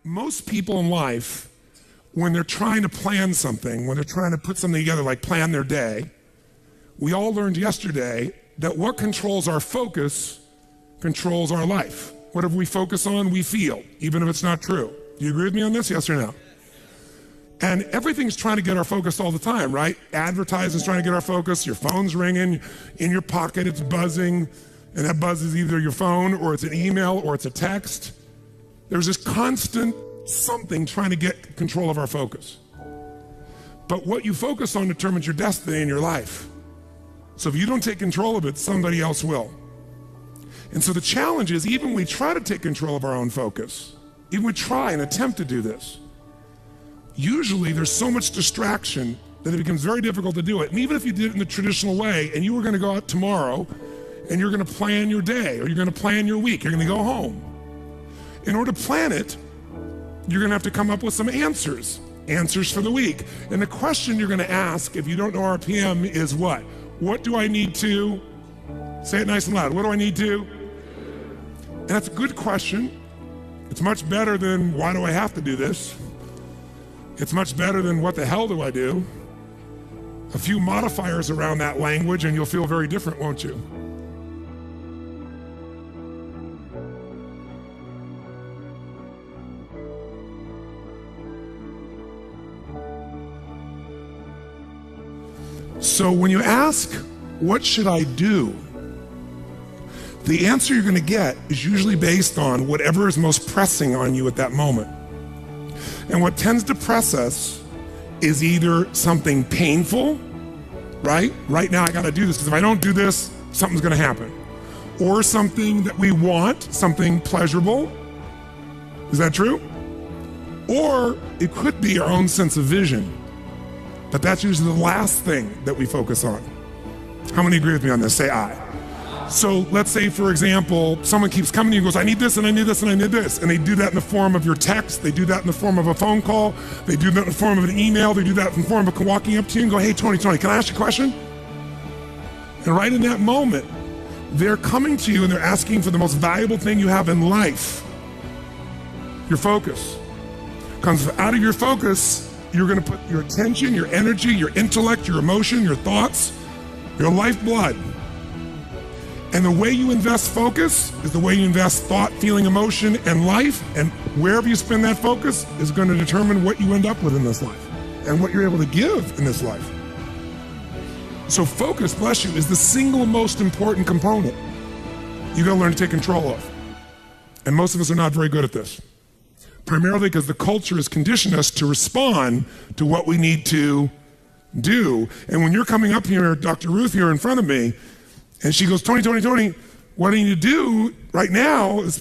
most people in life, when they're trying to plan something, when they're trying to put something together, like plan their day, we all learned yesterday that what controls our focus controls our life. Whatever we focus on, we feel, even if it's not true. Do you agree with me on this, yes or no? And everything's trying to get our focus all the time, right? Advertising's trying to get our focus, your phone's ringing, in your pocket it's buzzing, and that buzz is either your phone or it's an email or it's a text. There's this constant something trying to get control of our focus. But what you focus on determines your destiny in your life. So if you don't take control of it, somebody else will. And so the challenge is, even when we try to take control of our own focus, even we try and attempt to do this, usually there's so much distraction that it becomes very difficult to do it. And even if you did it in the traditional way and you were going to go out tomorrow and you're going to plan your day or you're going to plan your week, you're going to go home. In order to plan it, you're going to have to come up with some answers for the week. And the question you're going to ask if you don't know RPM is what? What do I need to? Say it nice and loud. What do I need to? And that's a good question. It's much better than why do I have to do this? It's much better than what the hell do I do? A few modifiers around that language and you'll feel very different, won't you? So when you ask, what should I do? The answer you're going to get is usually based on whatever is most pressing on you at that moment. And what tends to press us is either something painful, right? Right now I got to do this because if I don't do this, something's going to happen. Or something that we want, something pleasurable. Is that true? Or it could be our own sense of vision. But that's usually the last thing that we focus on. How many agree with me on this? Say aye. So let's say, for example, someone keeps coming to you and goes, I need this and I need this and I need this. And they do that in the form of your text. They do that in the form of a phone call. They do that in the form of an email. They do that in the form of walking up to you and go, hey, Tony, can I ask you a question? And right in that moment, they're coming to you and they're asking for the most valuable thing you have in life, your focus. Because out of your focus, you're going to put your attention, your energy, your intellect, your emotion, your thoughts, your lifeblood. And the way you invest focus is the way you invest thought, feeling, emotion, and life. And wherever you spend that focus is going to determine what you end up with in this life and what you're able to give in this life. So focus, bless you, is the single most important component you got to learn to take control of. And most of us are not very good at this. Primarily because the culture has conditioned us to respond to what we need to do. And when you're coming up here, Dr. Ruth here in front of me, and she goes, Tony, what I need to do right now is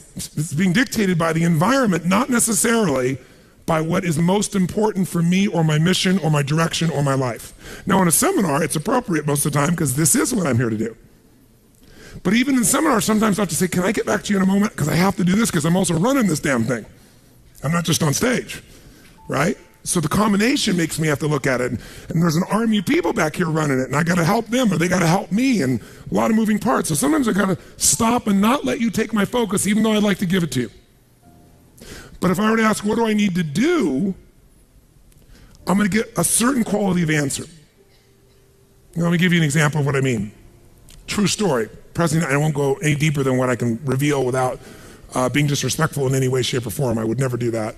being dictated by the environment, not necessarily by what is most important for me or my mission or my direction or my life. Now in a seminar, it's appropriate most of the time because this is what I'm here to do. But even in seminars, sometimes I have to say, can I get back to you in a moment? Because I have to do this because I'm also running this damn thing. I'm not just on stage, right? So the combination makes me have to look at it. And there's an army of people back here running it, and I got to help them, or they got to help me, and a lot of moving parts. So sometimes I got to stop and not let you take my focus, even though I'd like to give it to you. But if I were to ask, what do I need to do? I'm going to get a certain quality of answer. Now, let me give you an example of what I mean. True story. President, I won't go any deeper than what I can reveal without being disrespectful in any way, shape, or form. I would never do that.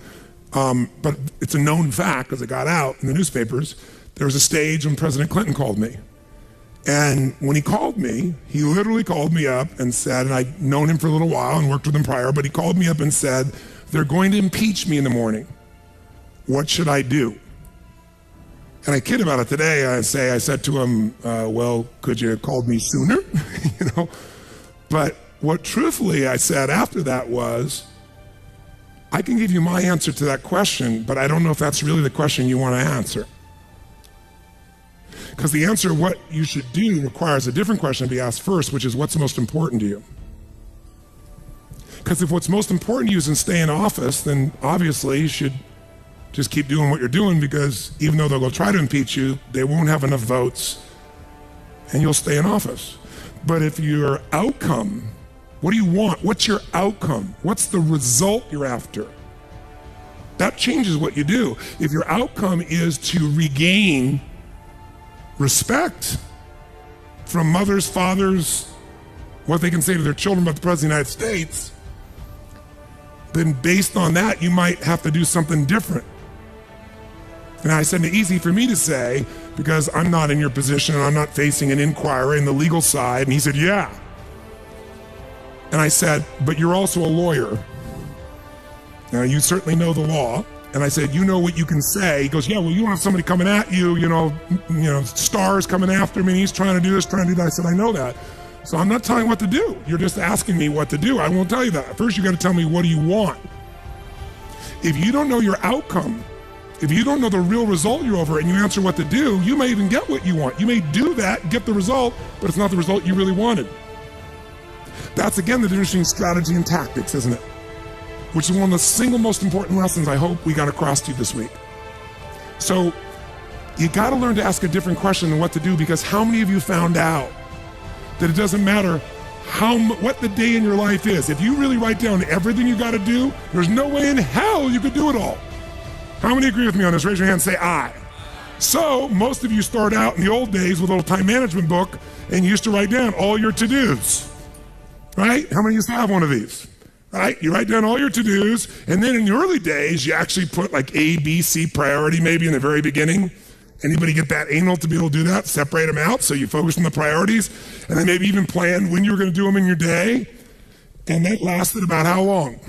But it's a known fact, because it got out in the newspapers. There was a stage when President Clinton called me. And when he called me, he literally called me up and said, and I'd known him for a little while and worked with him prior, but he called me up and said, they're going to impeach me in the morning. What should I do? And I kid about it today. I said to him, well, could you have called me sooner? But what truthfully I said after that was, I can give you my answer to that question, but I don't know if that's really the question you want to answer. Because the answer of what you should do requires a different question to be asked first, which is what's most important to you? Because if what's most important to you is to stay in office, then obviously you should just keep doing what you're doing, because even though they'll go try to impeach you, they won't have enough votes and you'll stay in office. But if your outcome, what do you want? What's your outcome? What's the result you're after? That changes what you do. If your outcome is to regain respect from mothers, fathers, what they can say to their children about the President of the United States, then based on that, you might have to do something different. And I said, it's easy for me to say, because I'm not in your position and I'm not facing an inquiry in the legal side. And he said, yeah. And I said, but you're also a lawyer. Now, you certainly know the law. And I said, you know what you can say. He goes, yeah, well, you don't have somebody coming at you, stars coming after me. He's trying to do this, trying to do that. I said, I know that. So I'm not telling you what to do. You're just asking me what to do. I won't tell you that. First, you got to tell me, what do you want? If you don't know your outcome, if you don't know the real result you're over and you answer what to do, you may even get what you want. You may do that, get the result, but it's not the result you really wanted. That's, again, the difference between strategy and tactics, isn't it? Which is one of the single most important lessons I hope we got across to you this week. So you got to learn to ask a different question than what to do, because how many of you found out that it doesn't matter what the day in your life is? If you really write down everything you got to do, there's no way in hell you could do it all. How many agree with me on this? Raise your hand and say aye. So most of you start out in the old days with a little time management book and you used to write down all your to-dos, right? How many used to have one of these? Right? You write down all your to-dos, and then in the early days, you actually put like A, B, C priority maybe in the very beginning. Anybody get that anal to be able to do that? Separate them out so you focus on the priorities, and then maybe even plan when you were going to do them in your day. And that lasted about how long?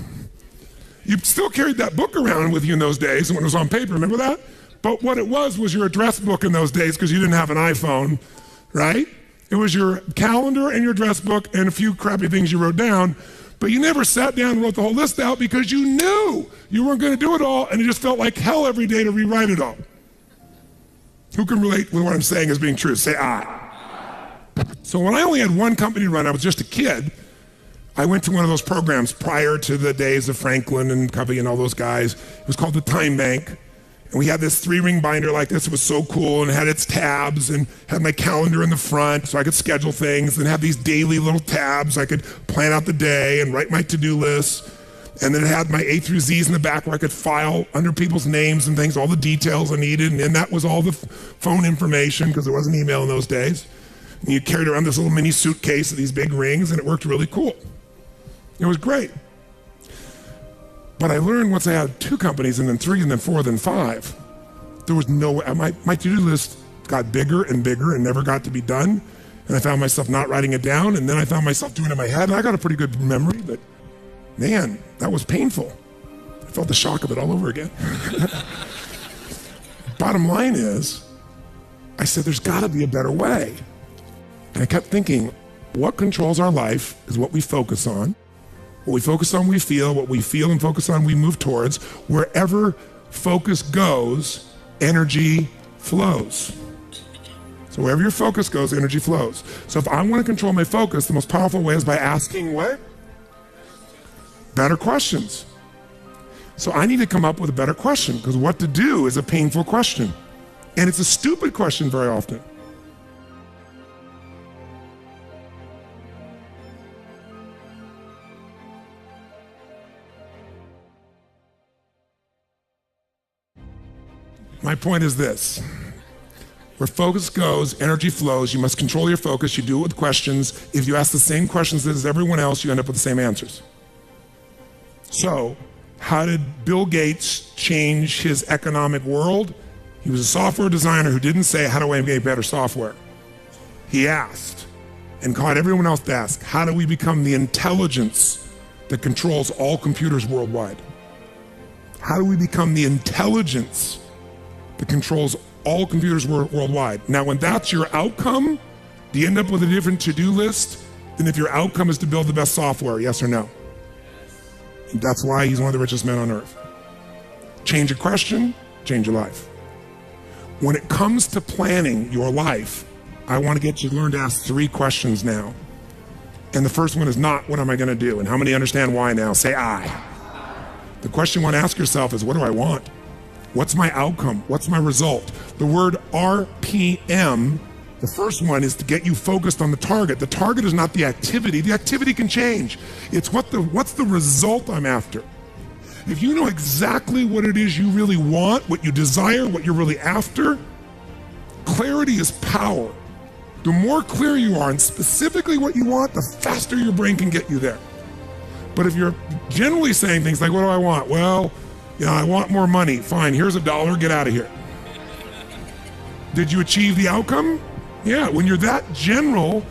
You still carried that book around with you in those days when it was on paper, remember that? But what it was your address book in those days, because you didn't have an iPhone, right? It was your calendar and your address book and a few crappy things you wrote down, but you never sat down and wrote the whole list out because you knew you weren't going to do it all, and it just felt like hell every day to rewrite it all. Who can relate with what I'm saying as being true? Say aye. So when I only had one company to run, I was just a kid, I went to one of those programs prior to the days of Franklin and Covey and all those guys. It was called the Time Bank. And we had this 3-ring binder like this. It was so cool, and it had its tabs and had my calendar in the front so I could schedule things, and have these daily little tabs. I could plan out the day and write my to-do lists. And then it had my A through Z's in the back where I could file under people's names and things, all the details I needed. And then that was all the phone information, because there wasn't email in those days. And you carried around this little mini suitcase of these big rings, and it worked really cool. It was great. But I learned once I had 2 companies, and then 3, and then 4, then 5, there was no way. My to-do list got bigger and bigger and never got to be done. And I found myself not writing it down, and then I found myself doing it in my head. And I got a pretty good memory, but man, that was painful. I felt the shock of it all over again. Bottom line is, I said, there's got to be a better way. And I kept thinking, what controls our life is what we focus on. What we focus on, we feel. What we feel and focus on, we move towards. Wherever focus goes, energy flows. So wherever your focus goes, energy flows. So if I want to control my focus, the most powerful way is by asking what? Better questions. So I need to come up with a better question, because what to do is a painful question. And it's a stupid question very often. My point is this: where focus goes, energy flows. You must control your focus. You do it with questions. If you ask the same questions as everyone else, you end up with the same answers. So, how did Bill Gates change his economic world? He was a software designer who didn't say, how do I make better software? He asked, and called everyone else to ask, how do we become the intelligence that controls all computers worldwide? How do we become the intelligence that controls all computers worldwide? Now, when that's your outcome, do you end up with a different to-do list than if your outcome is to build the best software? Yes or no? And that's why he's one of the richest men on earth. Change a question, change your life. When it comes to planning your life, I want to get you to learn to ask 3 questions now. And the first one is not, what am I going to do? And how many understand why now? Say aye. The question you want to ask yourself is, what do I want? What's my outcome? What's my result? The word RPM, the first one, is to get you focused on the target. The target is not the activity. The activity can change. It's what's the result I'm after. If you know exactly what it is you really want, what you desire, what you're really after, clarity is power. The more clear you are and specifically what you want, the faster your brain can get you there. But if you're generally saying things like, what do I want? Well, I want more money. Fine, here's $1, get out of here. Did you achieve the outcome? Yeah, when you're that general,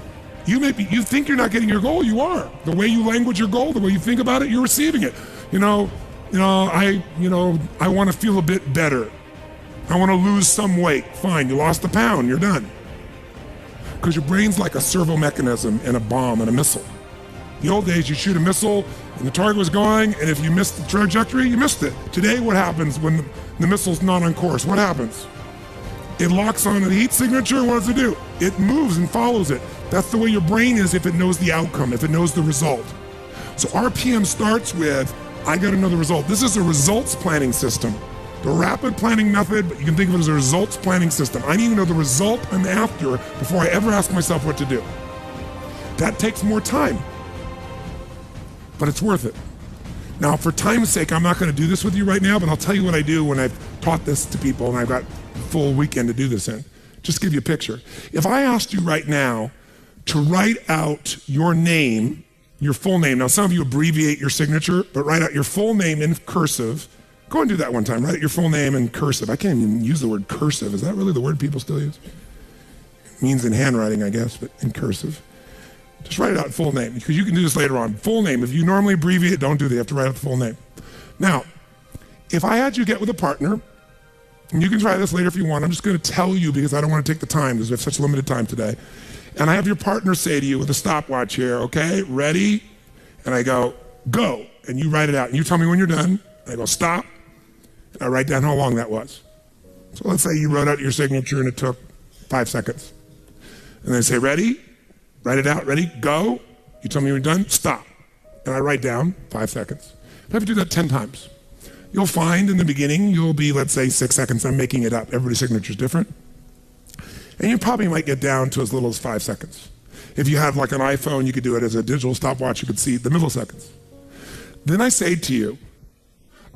you think you're not getting your goal, you are. The way you language your goal, the way you think about it, you're receiving it. I want to feel a bit better. I want to lose some weight. Fine, you lost a pound, you're done. Because your brain's like a servo mechanism and a bomb and a missile. In the old days, you shoot a missile and the target was going, and if you missed the trajectory, you missed it. Today, what happens when the missile's not on course? What happens? It locks on the heat signature, what does it do? It moves and follows it. That's the way your brain is if it knows the outcome, if it knows the result. So RPM starts with, I got to know the result. This is a results planning system. The rapid planning method, but you can think of it as a results planning system. I need to know the result I'm after before I ever ask myself what to do. That takes more time, but it's worth it. Now, for time's sake, I'm not going to do this with you right now, but I'll tell you what I do when I've taught this to people and I've got a full weekend to do this in. Just give you a picture. If I asked you right now to write out your name, your full name. Now, some of you abbreviate your signature, but write out your full name in cursive. Go and do that one time. Write out your full name in cursive. I can't even use the word cursive. Is that really the word people still use? It means in handwriting, I guess, but in cursive. Just write it out full name, because you can do this later on. Full name. If you normally abbreviate, don't do that. You have to write out the full name. Now, if I had you get with a partner, and you can try this later if you want. I'm just going to tell you because I don't want to take the time because we have such limited time today. And I have your partner say to you with a stopwatch here, okay, ready? And I go, go. And you write it out. And you tell me when you're done. And I go, stop. And I write down how long that was. So let's say you wrote out your signature and it took 5 seconds. And then I say, ready? Write it out. Ready? Go. You tell me when you're done. Stop. And I write down 5 seconds. I have to do that 10 times. You'll find in the beginning, you'll be, let's say, 6 seconds. I'm making it up. Everybody's signature is different. And you probably might get down to as little as 5 seconds. If you have like an iPhone, you could do it as a digital stopwatch. You could see the milliseconds. Then I say to you,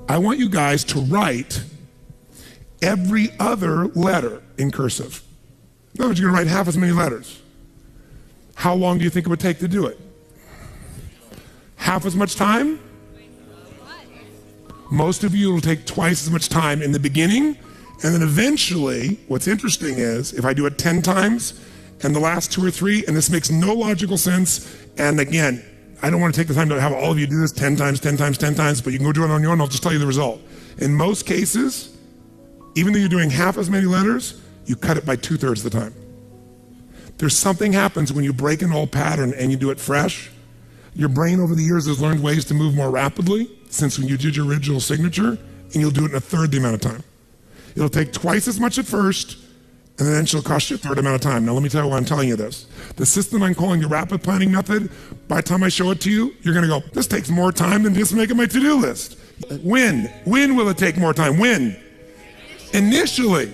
I want you guys to write every other letter in cursive. In other words, you're going to write half as many letters. How long do you think it would take to do it? Half as much time? Most of you, it'll take twice as much time in the beginning, and then eventually, what's interesting is, if I do it 10 times, and the last 2 or 3, and this makes no logical sense, and again, I don't want to take the time to have all of you do this 10 times, 10 times, 10 times, but you can go do it on your own, I'll just tell you the result. In most cases, even though you're doing half as many letters, you cut it by 2/3 of the time. There's something happens when you break an old pattern and you do it fresh. Your brain over the years has learned ways to move more rapidly since when you did your original signature, and you'll do it in 1/3 the amount of time. It'll take twice as much at first, and then it'll cost you 1/3 amount of time. Now let me tell you why I'm telling you this. The system I'm calling the rapid planning method, by the time I show it to you, you're gonna go, this takes more time than just making my to-do list. When will it take more time? When? Initially.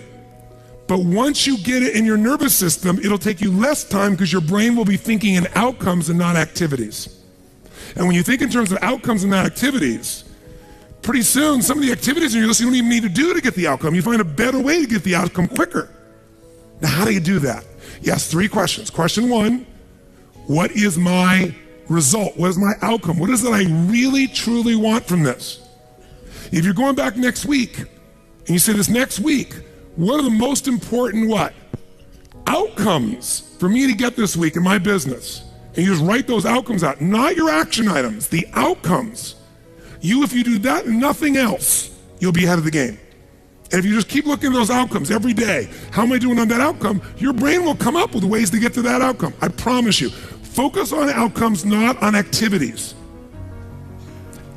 But once you get it in your nervous system, it'll take you less time because your brain will be thinking in outcomes and not activities. And when you think in terms of outcomes and not activities, pretty soon some of the activities in your list you don't even need to do to get the outcome. You find a better way to get the outcome quicker. Now, how do you do that? Yes, 3 questions. Question 1, what is my result? What is my outcome? What is it I really, truly want from this? If you're going back next week, and you say this next week, what are the most important outcomes for me to get this week in my business? And you just write those outcomes out, not your action items, the outcomes. If you do that and nothing else, you'll be ahead of the game. And if you just keep looking at those outcomes every day, how am I doing on that outcome? Your brain will come up with ways to get to that outcome. I promise you. Focus on outcomes, not on activities.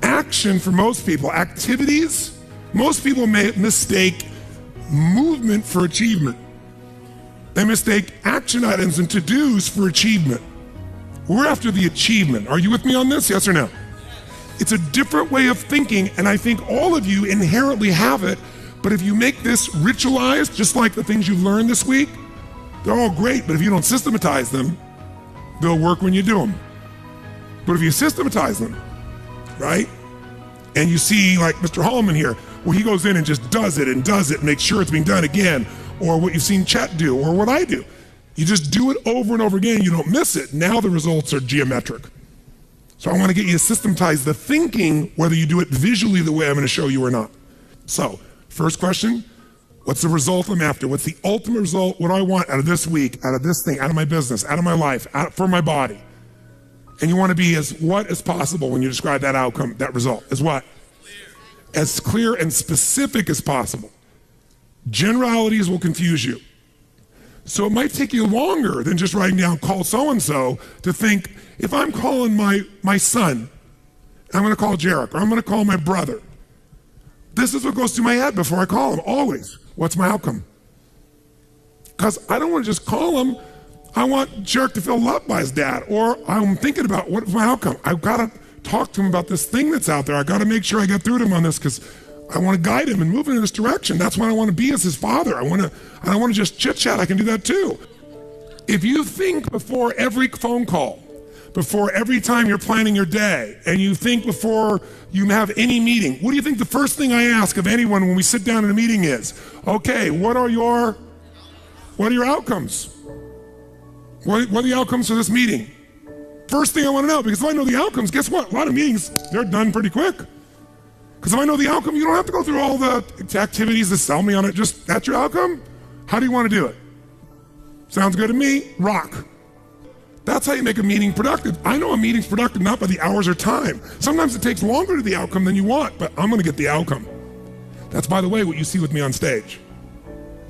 Action for most people, activities, most people may mistake movement for achievement. They mistake action items and to-dos for achievement. We're after the achievement. Are you with me on this? Yes or no? It's a different way of thinking, and I think all of you inherently have it, but if you make this ritualized, just like the things you've learned this week, they're all great, but if you don't systematize them, they'll work when you do them. But if you systematize them, right? And you see like Mr. Holloman here, where he goes in and just does it and makes sure it's being done again, or what you've seen Chet do, or what I do. You just do it over and over again, you don't miss it. Now the results are geometric. So I want to get you to systematize the thinking, whether you do it visually the way I'm going to show you or not. So, first question, what's the result I'm after? What's the ultimate result? What do I want out of this week, out of this thing, out of my business, out of my life, for my body? And you want to be as what as possible when you describe that outcome, that result, as what? As clear and specific as possible. Generalities will confuse you. So it might take you longer than just writing down call so-and-so to think, if I'm calling my son, I'm going to call Jarek, or I'm going to call my brother. This is what goes through my head before I call him, always. What's my outcome? Because I don't want to just call him. I want Jarek to feel loved by his dad, or I'm thinking about what's my outcome. I've got to talk to him about this thing that's out there. I got to make sure I get through to him on this because I want to guide him and move him in this direction. That's what I want to be as his father. I don't want to just chit chat. I can do that too. If you think before every phone call, before every time you're planning your day, and you think before you have any meeting, what do you think the first thing I ask of anyone when we sit down in a meeting is? Okay, what are your outcomes? What are the outcomes for this meeting? First thing I want to know, because if I know the outcomes, guess what? A lot of meetings, they're done pretty quick. Because if I know the outcome, you don't have to go through all the activities to sell me on it. Just, that's your outcome? How do you want to do it? Sounds good to me. Rock. That's how you make a meeting productive. I know a meeting's productive not by the hours or time. Sometimes it takes longer to the outcome than you want, but I'm going to get the outcome. That's, by the way, what you see with me on stage.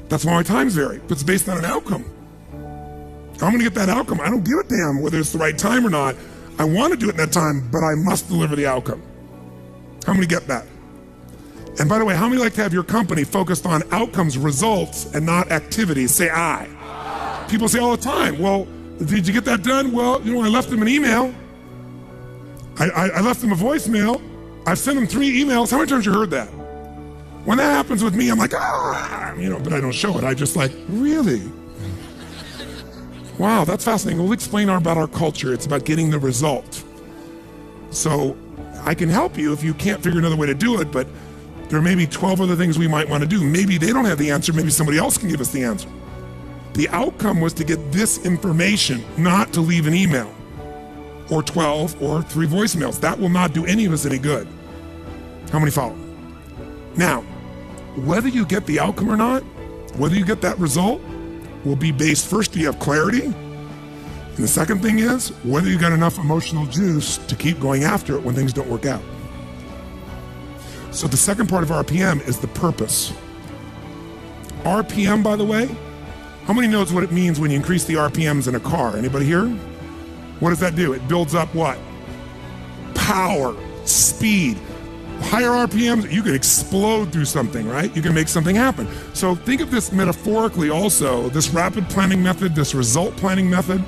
That's why my times vary. But it's based on an outcome. I'm going to get that outcome. I don't give a damn whether it's the right time or not. I want to do it in that time, but I must deliver the outcome. How many get that? And by the way, how many like to have your company focused on outcomes, results, and not activities? Say I. People say all the time, well, did you get that done? Well, I left them an email. I left them a voicemail. I've sent them 3 emails. How many times you heard that? When that happens with me, I'm like, but I don't show it. I just like, really? Wow, that's fascinating. We'll explain about our culture. It's about getting the result. So I can help you if you can't figure another way to do it, but there may be 12 other things we might want to do. Maybe they don't have the answer. Maybe somebody else can give us the answer. The outcome was to get this information, not to leave an email or 12 or 3 voicemails. That will not do any of us any good. How many follow? Now, whether you get the outcome or not, whether you get that result, will be based first, do you have clarity? And the second thing is whether you got enough emotional juice to keep going after it when things don't work out. So the second part of RPM is the purpose. RPM, by the way, how many knows what it means when you increase the RPMs in a car? Anybody here? What does that do? It builds up what? Power, speed. Higher RPMs, you can explode through something, right? You can make something happen. So think of this metaphorically also, this rapid planning method, this result planning method.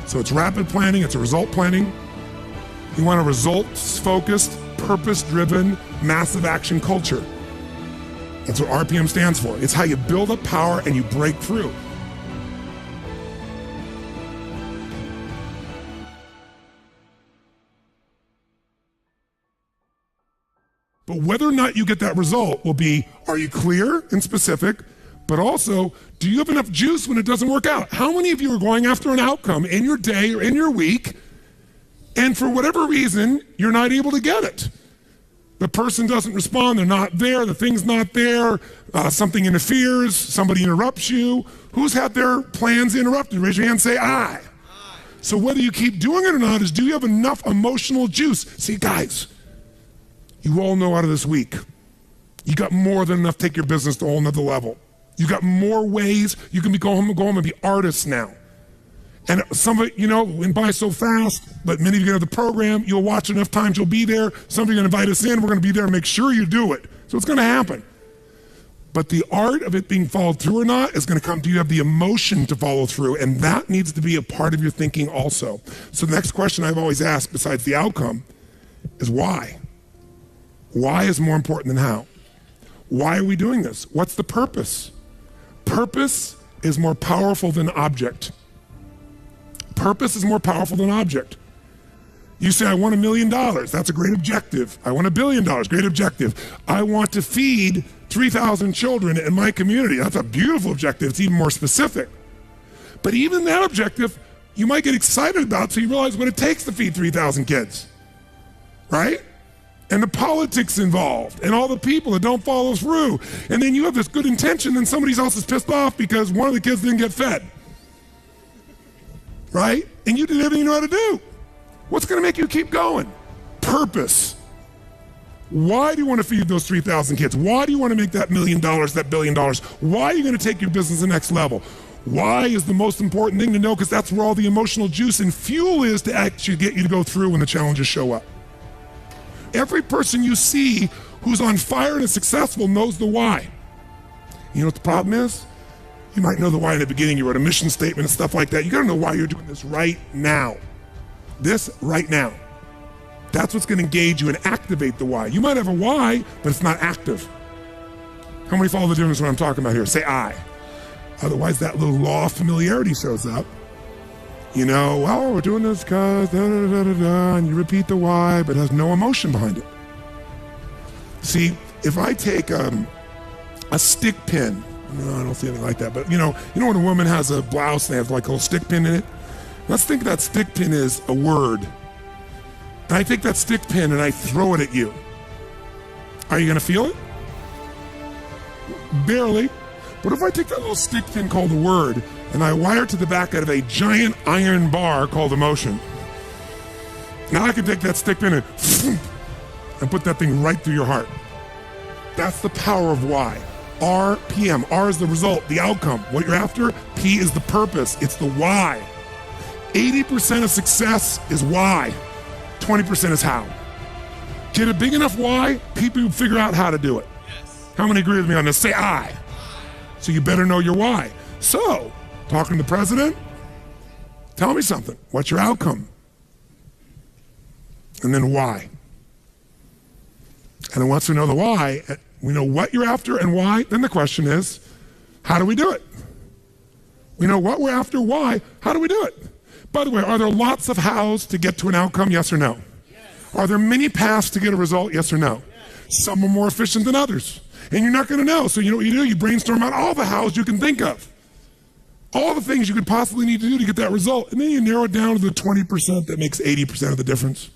So it's rapid planning, it's a result planning. You want a results-focused, purpose-driven, massive action culture. That's what RPM stands for. It's how you build up power and you break through. But whether or not you get that result will be, are you clear and specific? But also, do you have enough juice when it doesn't work out? How many of you are going after an outcome in your day or in your week, and for whatever reason, you're not able to get it? The person doesn't respond, they're not there, the thing's not there, something interferes, somebody interrupts you. Who's had their plans interrupted? Raise your hand and say, I. So whether you keep doing it or not is, do you have enough emotional juice? See, guys, you all know out of this week, you got more than enough to take your business to a whole nother level. You got more ways. You can go home and be artists now. And some of it, went by so fast, but many of you get the program, you'll watch enough times, you'll be there. Somebody's going to invite us in, we're going to be there and make sure you do it. So it's going to happen. But the art of it being followed through or not is going to come to you have the emotion to follow through, and that needs to be a part of your thinking also. So the next question I've always asked, besides the outcome, is why? Why is more important than how? Why are we doing this? What's the purpose? Purpose is more powerful than object. Purpose is more powerful than object. You say, I want $1 million. That's a great objective. I want $1 billion. Great objective. I want to feed 3,000 children in my community. That's a beautiful objective. It's even more specific. But even that objective, you might get excited about so you realize what it takes to feed 3,000 kids, right? And the politics involved and all the people that don't follow through. And then you have this good intention and somebody else is pissed off because one of the kids didn't get fed, right? And you did everything you know how to do. What's going to make you keep going? Purpose. Why do you want to feed those 3,000 kids? That $1 million, that $1 billion? Why are you going to take your business to the next level? Why is the most important thing to know, because that's where all the emotional juice and fuel is to actually get you to go through when the challenges show up. Every person you see who's on fire and is successful knows the why. You know what the problem is? You might know the why in the beginning. You wrote a mission statement and stuff like that. You got to know why you're doing this right now. This right now. That's what's going to engage you and activate the why. You might have a why, but it's not active. How many follow the difference when I'm talking about here? Say I. Otherwise, that little law of familiarity shows up. You know, well, we're doing this because da-da-da-da-da, and you repeat the why, but has no emotion behind it. See, if I take a stick pin, no, I don't see anything like that, but you know when a woman has a blouse and they have like a little stick pin in it? Let's think that stick pin is a word. And I take that stick pin and I throw it at you. Are you going to feel it? Barely. What if I take that little stick pin called a word and I wire it to the back out of a giant iron bar called emotion? Now I can take that stick pin and put that thing right through your heart. That's the power of why. RPM. R is the result, the outcome. What you're after, P is the purpose. It's the why. 80% of success is why. 20% is how. Get a big enough why, people will figure out how to do it. Yes. How many agree with me on this? Say I. So you better know your why. So, talking to the president, tell me something. What's your outcome? And then why? And then once we know the why, we know what you're after and why, then the question is, how do we do it? We know what we're after, why, how do we do it? By the way, are there lots of hows to get to an outcome, yes or no? Yes. Are there many paths to get a result, yes or no? Yes. Some are more efficient than others. And you're not going to know, so you know what you do? You brainstorm out all the hows you can think of. All the things you could possibly need to do to get that result. And then you narrow it down to the 20% that makes 80% of the difference.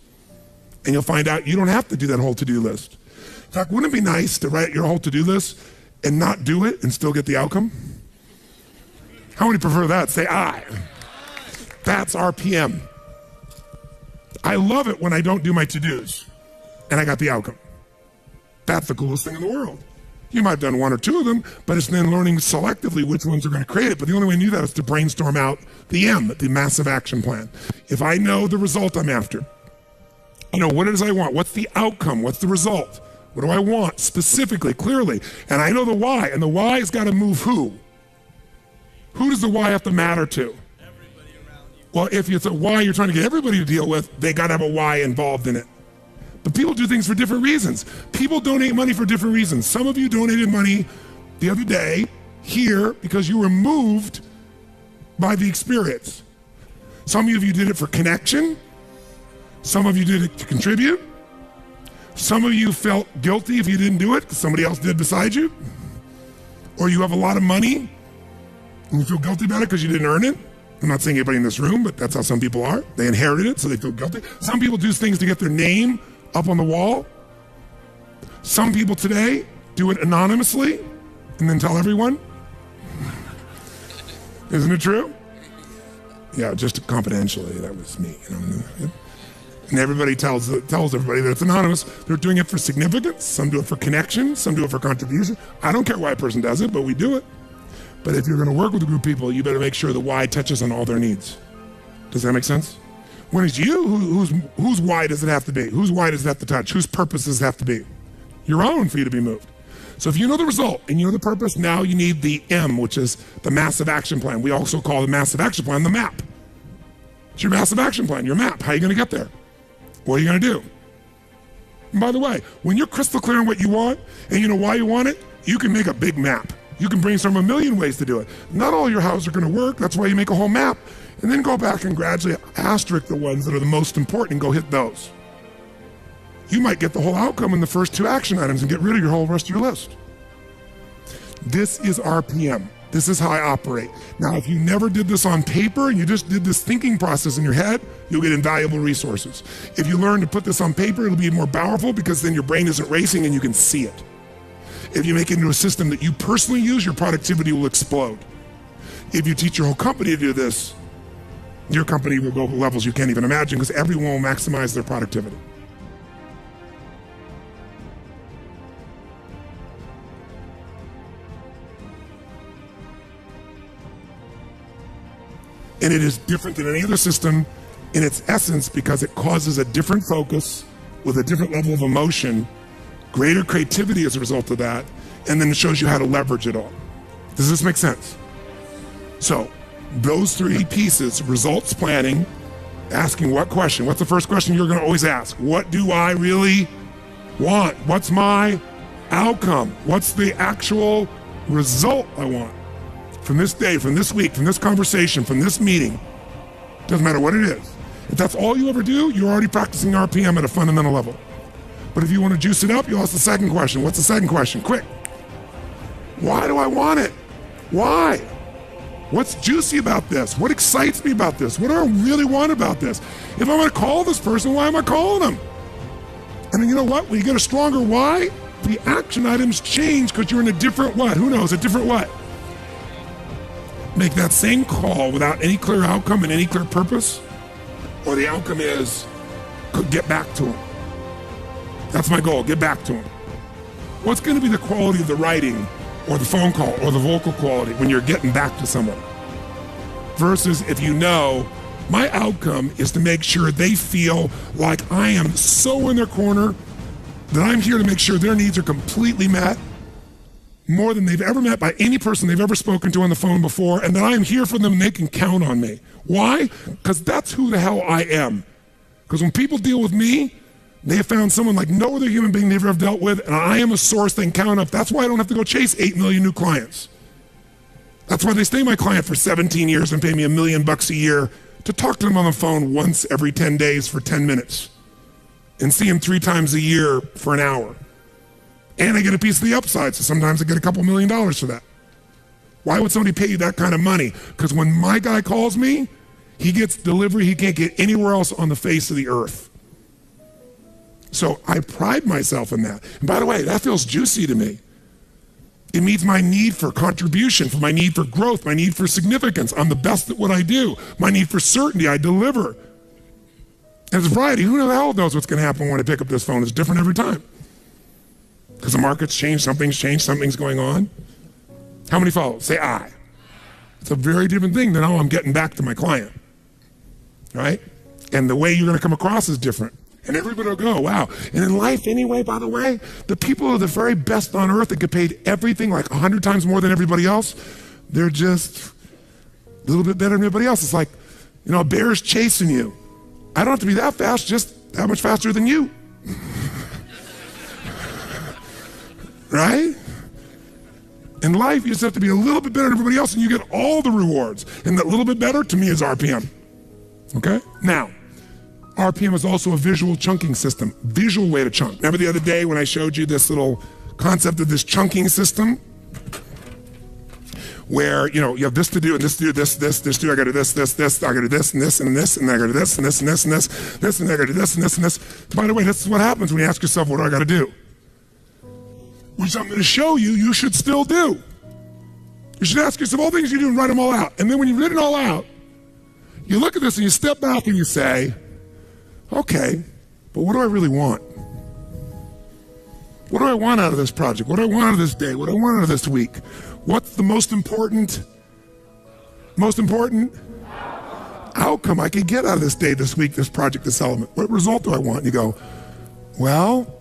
And you'll find out you don't have to do that whole to-do list. In fact, wouldn't it be nice to write your whole to-do list and not do it and still get the outcome? How many prefer that? Say I. That's RPM. I love it when I don't do my to-dos and I got the outcome. That's the coolest thing in the world. You might have done one or two of them, but it's then learning selectively which ones are going to create it. But the only way to do that is to brainstorm out the M, the massive action plan. If I know the result I'm after, you know, what it is I want, what's the outcome, what's the result, what do I want specifically, clearly, and I know the why, and the why has got to move who? Who does the why have to matter to? Well, if it's a why you're trying to get everybody to deal with, they got to have a why involved in it. But people do things for different reasons. People donate money for different reasons. Some of you donated money the other day here because you were moved by the experience. Some of you did it for connection. Some of you did it to contribute. Some of you felt guilty if you didn't do it because somebody else did beside you. Or you have a lot of money and you feel guilty about it because you didn't earn it. I'm not saying anybody in this room, but that's how some people are. They inherited it, so they feel guilty. Some people do things to get their name up on the wall. Some people today do it anonymously and then tell everyone. Isn't it true? Yeah, just confidentially, that was me. You know? And everybody tells everybody that it's anonymous. They're doing it for significance. Some do it for connection. Some do it for contribution. I don't care why a person does it, but we do it. But if you're going to work with a group of people, you better make sure the why touches on all their needs. Does that make sense? When it's you, whose why does it have to be? Whose why does it have to touch? Whose purpose does it have to be? Your own for you to be moved. So if you know the result and you know the purpose, now you need the M, which is the massive action plan. We also call the massive action plan the map. It's your massive action plan, your map. How are you going to get there? What are you going to do? And by the way, when you're crystal clear on what you want and you know why you want it, you can make a big map. You can brainstorm a million ways to do it. Not all your how's are going to work. That's why you make a whole map. And then go back and gradually asterisk the ones that are the most important and go hit those. You might get the whole outcome in the first 2 action items and get rid of your whole rest of your list. This is RPM. This is how I operate. Now, if you never did this on paper and you just did this thinking process in your head, you'll get invaluable resources. If you learn to put this on paper, it'll be more powerful because then your brain isn't racing and you can see it. If you make it into a system that you personally use, your productivity will explode. If you teach your whole company to do this, your company will go to levels you can't even imagine because everyone will maximize their productivity. And it is different than any other system in its essence because it causes a different focus with a different level of emotion, greater creativity as a result of that, and then it shows you how to leverage it all. Does this make sense? So those 3 pieces, results planning, asking what question? What's the first question you're going to always ask? What do I really want? What's my outcome? What's the actual result I want? From this day, from this week, from this conversation, from this meeting, doesn't matter what it is. If that's all you ever do, you're already practicing RPM at a fundamental level. But if you want to juice it up, you ask the second question. What's the second question? Quick. Why do I want it? Why? What's juicy about this? What excites me about this? What do I really want about this? If I'm going to call this person, why am I calling them? And then you know what? When you get a stronger why, the action items change because you're in a different what? Who knows? A different what? Make that same call without any clear outcome and any clear purpose, or the outcome is get back to him. That's my goal, get back to him. What's going to be the quality of the writing or the phone call or the vocal quality when you're getting back to someone? Versus if you know my outcome is to make sure they feel like I am so in their corner that I'm here to make sure their needs are completely met, more than they've ever met by any person they've ever spoken to on the phone before, and that I am here for them and they can count on me. Why? Because that's who the hell I am. Because when people deal with me, they have found someone like no other human being they've ever dealt with, and I am a source they can count on. That's why I don't have to go chase 8 million new clients. That's why they stay my client for 17 years and pay me $1 million a year to talk to them on the phone once every 10 days for 10 minutes and see them 3 times a year for an hour. And I get a piece of the upside, so sometimes I get a couple $1 million for that. Why would somebody pay you that kind of money? Because when my guy calls me, he gets delivery he can't get anywhere else on the face of the earth. So I pride myself in that. And by the way, that feels juicy to me. It meets my need for contribution, for my need for growth, my need for significance. I'm the best at what I do. My need for certainty, I deliver. And it's variety. Who the hell knows what's going to happen when I pick up this phone? It's different every time. Because the market's changed, something's going on. How many follow? Say I. It's a very different thing than, oh, I'm getting back to my client, right? And the way you're going to come across is different. And everybody will go, wow. And in life anyway, by the way, the people who are the very best on earth that get paid everything like 100 times more than everybody else, they're just a little bit better than everybody else. It's like, you know, a bear's chasing you. I don't have to be that fast, just that much faster than you. Right? In life, you just have to be a little bit better than everybody else and you get all the rewards. And that little bit better, to me, is RPM. Okay? Now, RPM is also a visual chunking system, visual way to chunk. Remember the other day when I showed you this little concept of this chunking system? Where, you know, you have this to do, and this to do, this to do, I gotta do this, I gotta do this, and this, and this, and I gotta do this, and this, and this, and this, and I gotta do this, and this, and this. By the way, this is what happens when you ask yourself, what do I gotta do? Which I'm going to show you, you should still do. You should ask yourself all things you do and write them all out. And then when you've written it all out, you look at this and you step back and you say, okay, but what do I really want? What do I want out of this project? What do I want out of this day? What do I want out of this week? What's the most important outcome I can get out of this day, this week, this project, this element? What result do I want? And you go, well,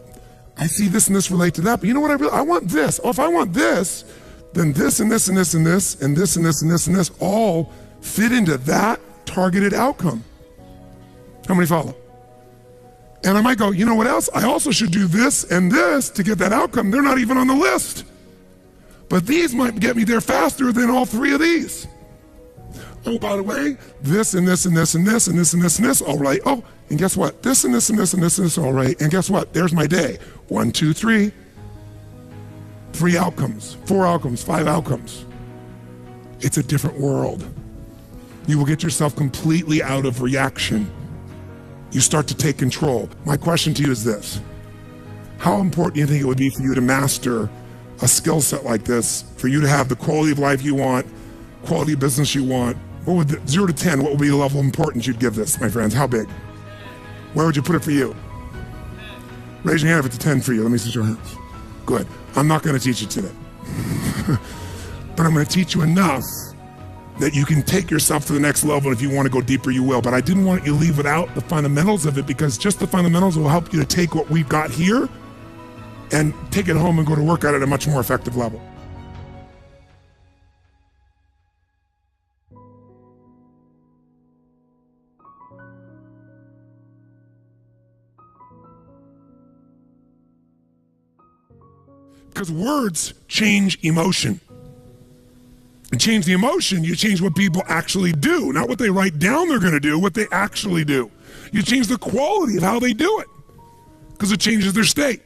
I see this and this relate to that, but you know what I want this. Oh, if I want this, then this and this and this and this and this and this and this and this all fit into that targeted outcome. How many follow? And I might go, you know what else? I also should do this and this to get that outcome. They're not even on the list. But these might get me there faster than all three of these. Oh, by the way, this and this and this and this and this and this and this, all right. Oh, and guess what? This and this and this and this and this, all right. And guess what? There's my day. 1, 2, 3. 3 outcomes, 4 outcomes, 5 outcomes. It's a different world. You will get yourself completely out of reaction. You start to take control. My question to you is this. How important do you think it would be for you to master a skill set like this, for you to have the quality of life you want, quality of business you want? What would 0 to 10, what would be the level of importance you'd give this, my friends? How big? Where would you put it for you? Raise your hand if it's a 10 for you. Let me see your hands. Good. I'm not going to teach you today. But I'm going to teach you enough that you can take yourself to the next level. And if you want to go deeper, you will. But I didn't want you to leave without the fundamentals of it, because just the fundamentals will help you to take what we've got here and take it home and go to work at it at a much more effective level. Because words change emotion. And change the emotion, you change what people actually do, not what they write down they're going to do, what they actually do. You change the quality of how they do it, because it changes their state.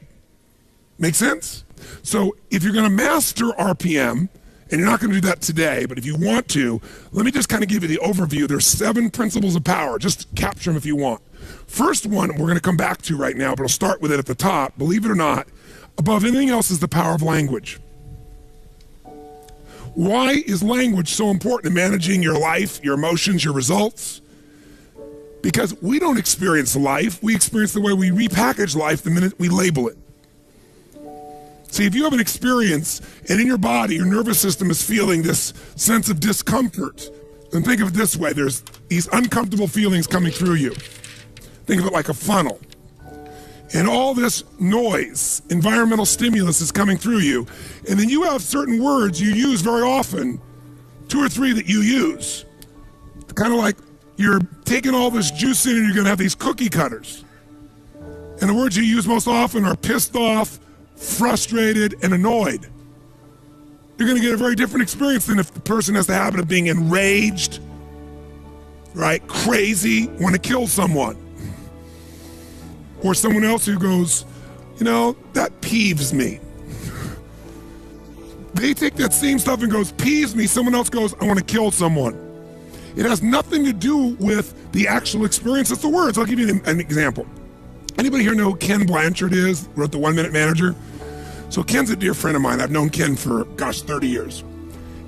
Make sense? So if you're going to master RPM, and you're not going to do that today, but if you want to, let me just kind of give you the overview. There's 7 principles of power. Just capture them if you want. First one we're going to come back to right now, but I'll start with it at the top. Believe it or not, above anything else is the power of language. Why is language so important in managing your life, your emotions, your results? Because we don't experience life. We experience the way we repackage life the minute we label it. See, if you have an experience and in your body, your nervous system is feeling this sense of discomfort, then think of it this way. There's these uncomfortable feelings coming through you. Think of it like a funnel. And all this noise, environmental stimulus is coming through you. And then you have certain words you use very often, 2 or 3 that you use. Kind of like you're taking all this juice in and you're going to have these cookie cutters. And the words you use most often are pissed off, frustrated, and annoyed. You're going to get a very different experience than if the person has the habit of being enraged, right? Crazy, want to kill someone. Or someone else who goes, you know, that peeves me. They take that same stuff and goes, peeves me. Someone else goes, I want to kill someone. It has nothing to do with the actual experience. It's the words. I'll give you an example. Anybody here know who Ken Blanchard is? Wrote the 1 Minute Manager. So Ken's a dear friend of mine. I've known Ken for, 30 years.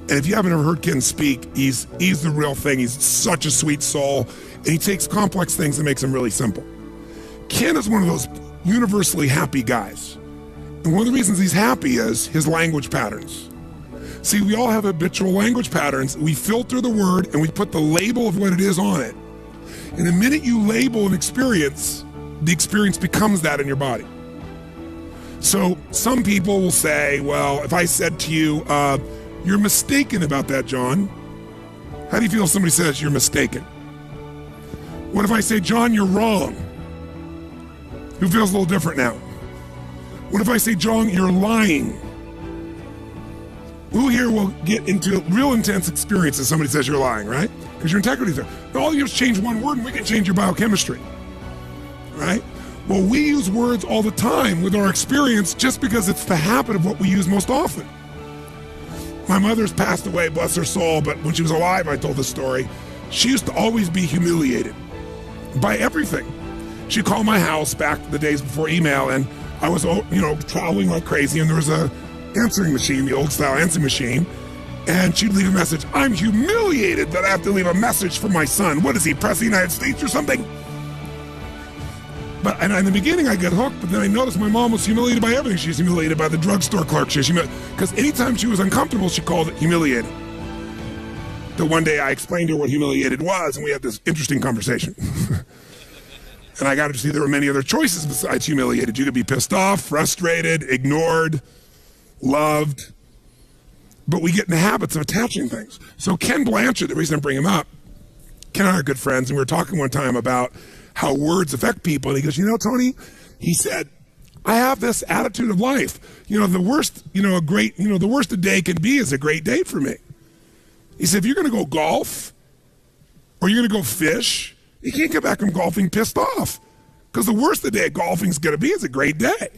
And if you haven't ever heard Ken speak, he's the real thing. He's such a sweet soul. And he takes complex things and makes them really simple. Ken is one of those universally happy guys. And one of the reasons he's happy is his language patterns. See, we all have habitual language patterns. We filter the word and we put the label of what it is on it. And the minute you label an experience, the experience becomes that in your body. So some people will say, well, if I said to you, you're mistaken about that, John. How do you feel if somebody says you're mistaken? What if I say, John, you're wrong? Who feels a little different now? What if I say, John, you're lying? Who here will get into real intense experience if somebody says you're lying, right? Because your integrity's there. Now, all you have is change one word and we can change your biochemistry, right? Well, we use words all the time with our experience just because it's the habit of what we use most often. My mother's passed away, bless her soul, but when she was alive, I told this story. She used to always be humiliated by everything. She'd call my house back the days before email, and I was, traveling like crazy, and there was a answering machine, the old style answering machine, and she'd leave a message. I'm humiliated that I have to leave a message for my son. What is he, President of the United States or something? And in the beginning I get hooked, but then I noticed my mom was humiliated by everything. She was humiliated by the drugstore clerk. Because anytime she was uncomfortable, she called it humiliated. Till one day I explained to her what humiliated was, and we had this interesting conversation. And I got to see there were many other choices besides humiliated. You could be pissed off, frustrated, ignored, loved. But we get in the habits of attaching things. So Ken Blanchard, the reason I bring him up, Ken and I are good friends, and we were talking one time about how words affect people. And he goes, Tony, he said, I have this attitude of life. The worst, the worst a day can be is a great day for me. He said, if you're going to go golf or you're going to go fish, you can't get back from golfing pissed off, because the worst a day at golfing is going to be is a great day.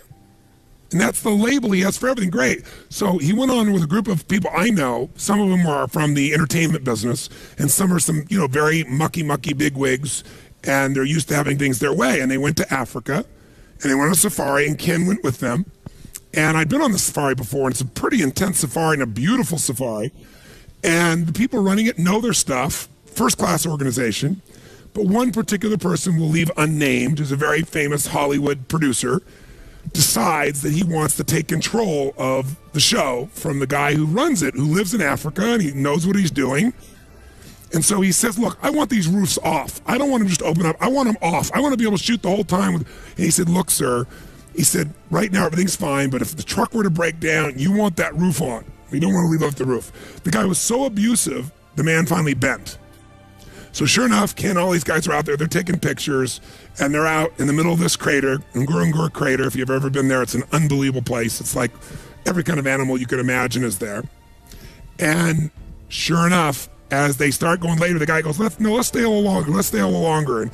And that's the label he has for everything. Great. So he went on with a group of people I know. Some of them are from the entertainment business, and some are some, very mucky bigwigs, and they're used to having things their way. And they went to Africa, and they went on a safari, and Ken went with them. And I'd been on the safari before, and it's a pretty intense safari and a beautiful safari. And the people running it know their stuff, first-class organization. But one particular person we'll leave unnamed, who's a very famous Hollywood producer, decides that he wants to take control of the show from the guy who runs it, who lives in Africa, and he knows what he's doing. And so he says, look, I want these roofs off. I don't want them just open up. I want them off. I want to be able to shoot the whole time. And he said, look, sir, he said, right now everything's fine, but if the truck were to break down, you want that roof on. You don't want to leave off the roof. The guy was so abusive, the man finally bent. So sure enough, Ken, all these guys are out there, they're taking pictures, and they're out in the middle of this crater, Ngorongoro crater. If you've ever been there, it's an unbelievable place. It's like every kind of animal you could imagine is there. And sure enough, as they start going later, the guy goes, let's stay a little longer. And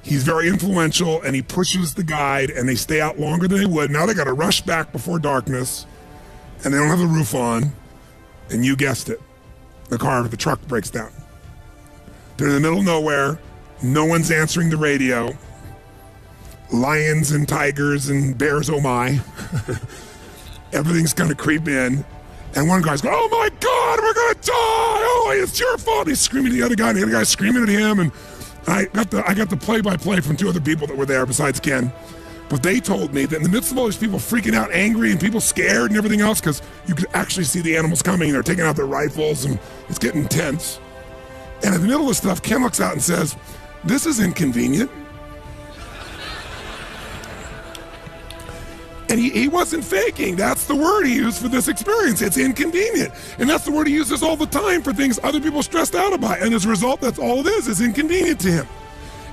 he's very influential, and he pushes the guide, and they stay out longer than they would. Now they got to rush back before darkness, and they don't have the roof on, and you guessed it, the truck breaks down. They're in the middle of nowhere. No one's answering the radio. Lions and tigers and bears, oh my. Everything's going to creep in. And one guy's going, oh my God, we're going to die. Oh, it's your fault. He's screaming at the other guy, and the other guy's screaming at him. And I got the play-by-play from two other people that were there besides Ken. But they told me that in the midst of all these people freaking out, angry, and people scared and everything else, because you could actually see the animals coming, and they're taking out their rifles, and it's getting tense. And in the middle of stuff, Ken looks out and says, this is inconvenient. And he wasn't faking. That's the word he used for this experience. It's inconvenient. And that's the word he uses all the time for things other people are stressed out about. And as a result, that's all it is inconvenient to him.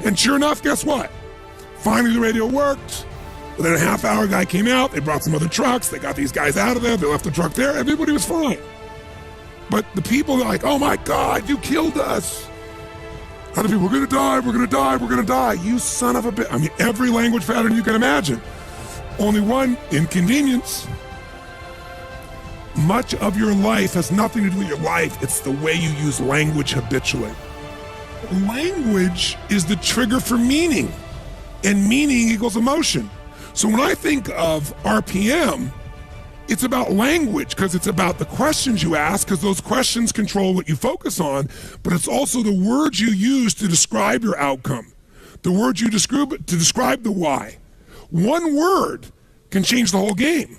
And sure enough, guess what? Finally, the radio worked. Within a half hour, a guy came out. They brought some other trucks. They got these guys out of there. They left the truck there. Everybody was fine. But the people are like, oh my God, you killed us. Other people, we're going to die, we're going to die, we're going to die. You son of a bitch. I mean, every language pattern you can imagine. Only one, inconvenience. Much of your life has nothing to do with your life. It's the way you use language habitually. Language is the trigger for meaning, and meaning equals emotion. So when I think of RPM, it's about language, because it's about the questions you ask, because those questions control what you focus on, but it's also the words you use to describe your outcome, the words you describe to describe the why. One word can change the whole game.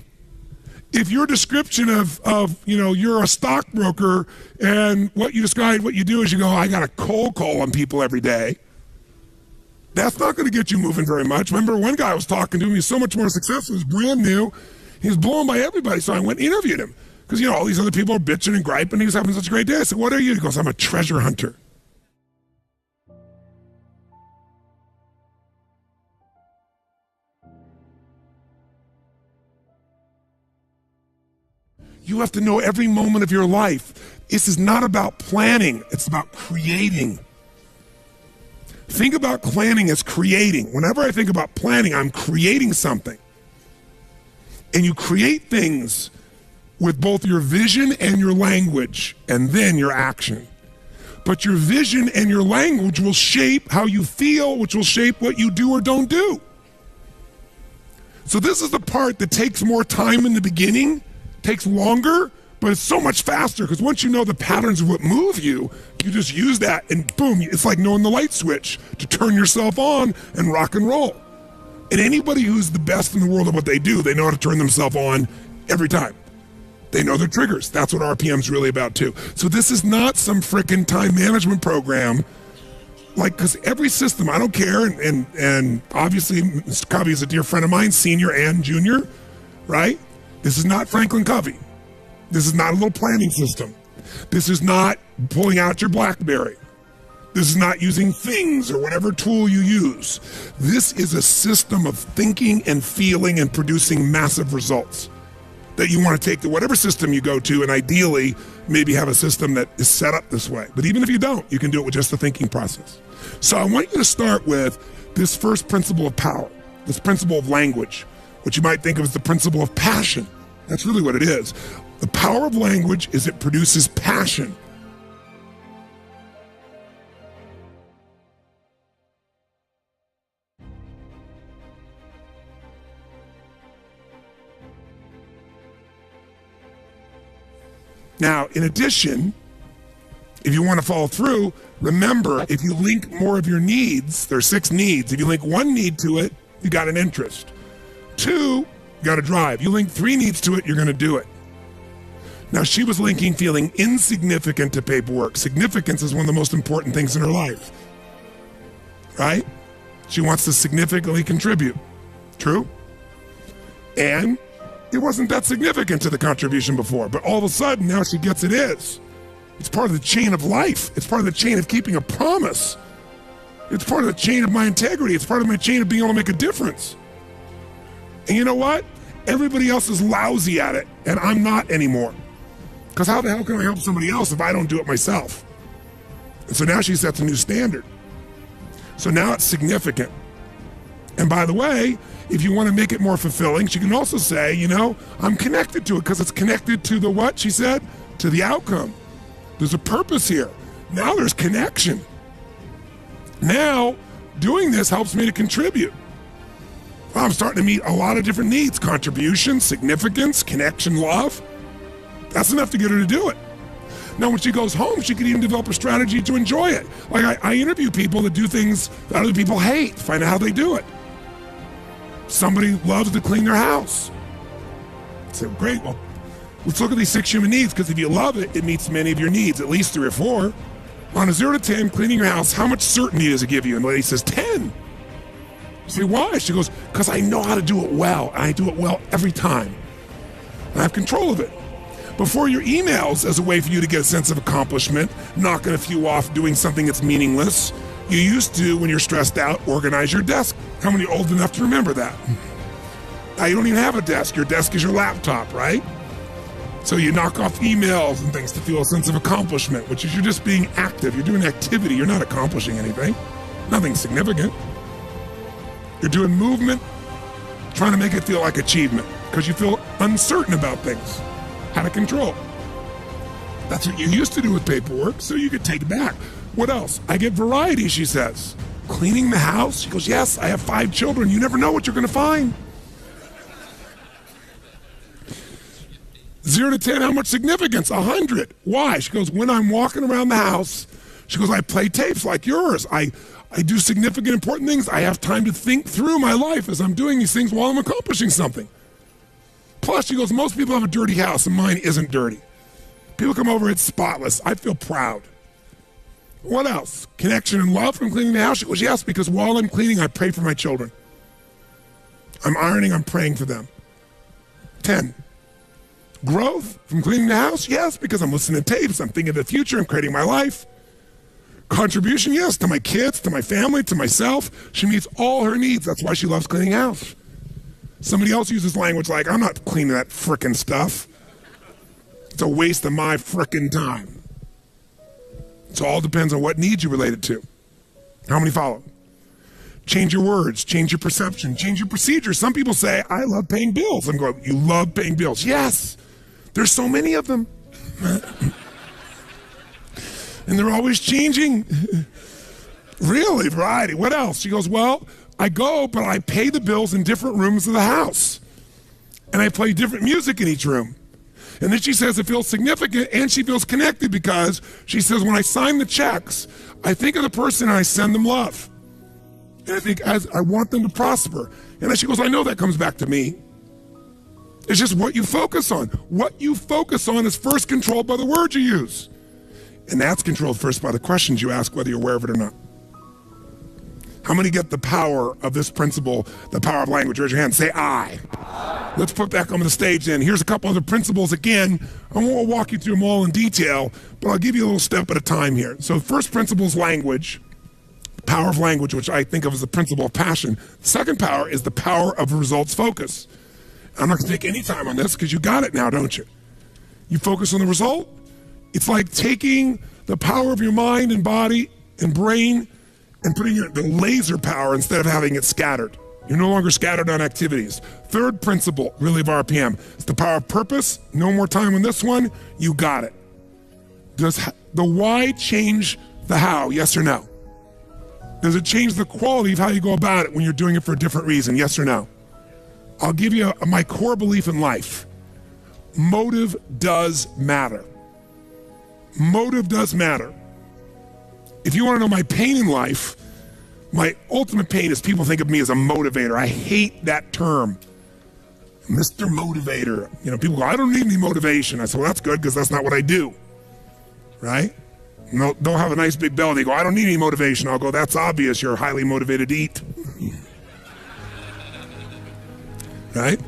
If your description of you're a stockbroker, and what you describe, what you do is you go, I got a cold call on people every day, that's not going to get you moving very much. Remember, one guy I was talking to, he was so much more successful, he was brand new, he was blown by everybody, so I went and interviewed him. Because, all these other people are bitching and griping. He was having such a great day. I said, what are you? He goes, I'm a treasure hunter. You have to know every moment of your life. This is not about planning. It's about creating. Think about planning as creating. Whenever I think about planning, I'm creating something. And you create things with both your vision and your language, and then your action. But your vision and your language will shape how you feel, which will shape what you do or don't do. So this is the part that takes more time in the beginning, takes longer, but it's so much faster, because once you know the patterns of what move you, you just use that, and boom, it's like knowing the light switch to turn yourself on and rock and roll. And anybody who's the best in the world at what they do, they know how to turn themselves on every time. They know their triggers. That's what RPM's really about too. So this is not some frickin' time management program. Because every system, I don't care, and obviously Mr. Covey is a dear friend of mine, senior and junior, right? This is not Franklin Covey. This is not a little planning system. This is not pulling out your BlackBerry. This is not using things or whatever tool you use. This is a system of thinking and feeling and producing massive results that you want to take to whatever system you go to, and ideally maybe have a system that is set up this way. But even if you don't, you can do it with just the thinking process. So I want you to start with this first principle of power, this principle of language, which you might think of as the principle of passion. That's really what it is. The power of language is it produces passion. Now, in addition, if you want to follow through, remember, if you link more of your needs, there are 6 needs. If you link 1 need to it, you got an interest. 2, you got a drive. You link 3 needs to it, you're going to do it. Now, she was linking feeling insignificant to paperwork. Significance is one of the most important things in her life, right? She wants to significantly contribute. True? And it wasn't that significant to the contribution before, but all of a sudden now she gets it is. It's part of the chain of life. It's part of the chain of keeping a promise. It's part of the chain of my integrity. It's part of my chain of being able to make a difference. And you know what? Everybody else is lousy at it, and I'm not anymore. Because how the hell can I help somebody else if I don't do it myself? And so now she sets a new standard. So now it's significant. And by the way, if you want to make it more fulfilling, she can also say, you know, I'm connected to it because it's connected to the what, she said? To the outcome. There's a purpose here. Now there's connection. Now, doing this helps me to contribute. Well, I'm starting to meet a lot of different needs. Contribution, significance, connection, love. That's enough to get her to do it. Now, when she goes home, she can even develop a strategy to enjoy it. Like I interview people that do things that other people hate, find out how they do it. Somebody loves to clean their house. I said, great, well, let's look at these 6 human needs, because if you love it, it meets many of your needs, at least 3 or 4. On a 0 to 10, cleaning your house, how much certainty does it give you? And the lady says, 10. You say, why? She goes, because I know how to do it well, and I do it well every time. And I have control of it. Before your emails, as a way for you to get a sense of accomplishment, knocking a few off, doing something that's meaningless, you used to, when you're stressed out, organize your desk. How many are old enough to remember that? Now you don't even have a desk. Your desk is your laptop, right? So you knock off emails and things to feel a sense of accomplishment, which is you're just being active. You're doing activity. You're not accomplishing anything. Nothing significant. You're doing movement, trying to make it feel like achievement because you feel uncertain about things, out of control. That's what you used to do with paperwork, so you could take it back. What else? I get variety, she says. Cleaning the house? She goes, yes, I have 5 children. You never know what you're going to find. 0 to 10, how much significance? 100. Why? She goes, when I'm walking around the house, she goes, I play tapes like yours. I do significant, important things. I have time to think through my life as I'm doing these things while I'm accomplishing something. Plus, she goes, most people have a dirty house, and mine isn't dirty. People come over, it's spotless. I feel proud. What else? Connection and love from cleaning the house? She goes, yes, because while I'm cleaning, I pray for my children. I'm ironing, I'm praying for them. 10. Growth from cleaning the house? Yes, because I'm listening to tapes, I'm thinking of the future, I'm creating my life. Contribution? Yes, to my kids, to my family, to myself. She meets all her needs. That's why she loves cleaning house. Somebody else uses language like, I'm not cleaning that frickin' stuff. It's a waste of my frickin' time. So it all depends on what needs you related to. How many follow? Change your words, change your perception, change your procedures. Some people say, I love paying bills. I'm going, you love paying bills? Yes, there's so many of them. And they're always changing. Really, variety. What else? She goes, well, I go, but I pay the bills in different rooms of the house. And I play different music in each room. And then she says it feels significant and she feels connected because she says when I sign the checks, I think of the person and I send them love. And I think as I want them to prosper. And then she goes, I know that comes back to me. It's just what you focus on. What you focus on is first controlled by the words you use. And that's controlled first by the questions you ask, whether you're aware of it or not. How many get the power of this principle, the power of language? Raise your hand. Say I. Let's put back on the stage then. Here's a couple other principles. Again, I won't walk you through them all in detail, but I'll give you a little step at a time here. So first principle is language, the power of language, which I think of as the principle of passion. The second power is the power of results focus. I'm not gonna take any time on this because you got it now, don't you? You focus on the result. It's like taking the power of your mind and body and brain and putting it the laser power instead of having it scattered. You're no longer scattered on activities. Third principle, really, of RPM, is the power of purpose. No more time on this one. You got it. Does the why change the how? Yes or no? Does it change the quality of how you go about it when you're doing it for a different reason? Yes or no? I'll give you my core belief in life. Motive does matter. Motive does matter. If you want to know my pain in life, my ultimate pain is people think of me as a motivator. I hate that term. Mr. Motivator. You know, people go, I don't need any motivation. I say, well, that's good because that's not what I do. Right? No, they'll have a nice big belly. They go, I don't need any motivation. I'll go, that's obvious. You're highly motivated to eat. Right?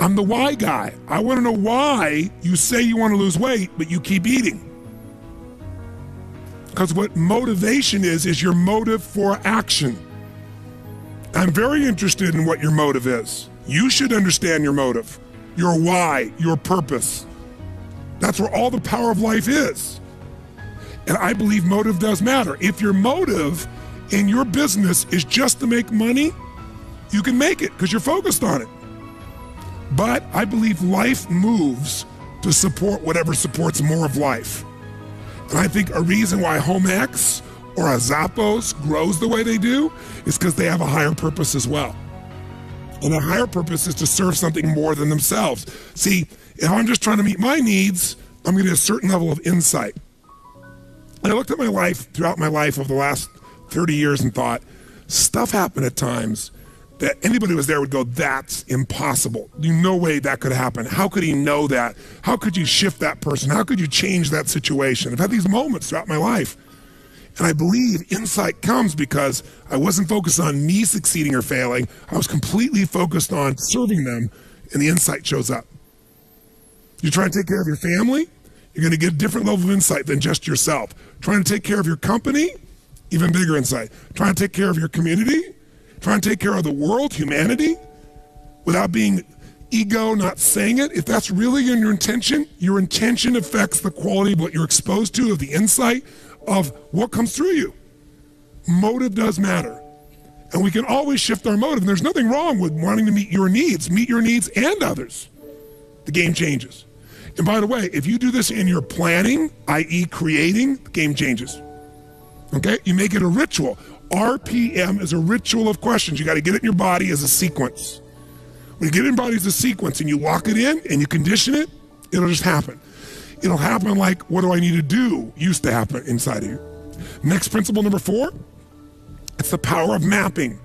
I'm the why guy. I want to know why you say you want to lose weight, but you keep eating. Because what motivation is your motive for action. I'm very interested in what your motive is. You should understand your motive, your why, your purpose. That's where all the power of life is. And I believe motive does matter. If your motive in your business is just to make money, you can make it because you're focused on it. But I believe life moves to support whatever supports more of life. And I think a reason why HomeX or a Zappos grows the way they do is because they have a higher purpose as well. And a higher purpose is to serve something more than themselves. See, if I'm just trying to meet my needs, I'm going to get a certain level of insight. And I looked at my life, throughout my life over the last 30 years and thought, stuff happened at times that anybody who was there would go, that's impossible. No way that could happen. How could he know that? How could you shift that person? How could you change that situation? I've had these moments throughout my life. And I believe insight comes because I wasn't focused on me succeeding or failing. I was completely focused on serving them, and the insight shows up. You're trying to take care of your family, you're going to get a different level of insight than just yourself. Trying to take care of your company, even bigger insight. Trying to take care of your community, trying to take care of the world, humanity, without being ego, not saying it. If that's really in your intention affects the quality of what you're exposed to, of the insight, of what comes through you. Motive does matter. And we can always shift our motive. And there's nothing wrong with wanting to meet your needs and others. The game changes. And by the way, if you do this in your planning, i.e. creating, the game changes. Okay? You make it a ritual. RPM is a ritual of questions. You got to get it in your body as a sequence. When you get it in your body as a sequence and you lock it in and you condition it, it'll just happen. It'll happen like, what do I need to do? Used to happen inside of you. Next principle, number 4, it's the power of mapping.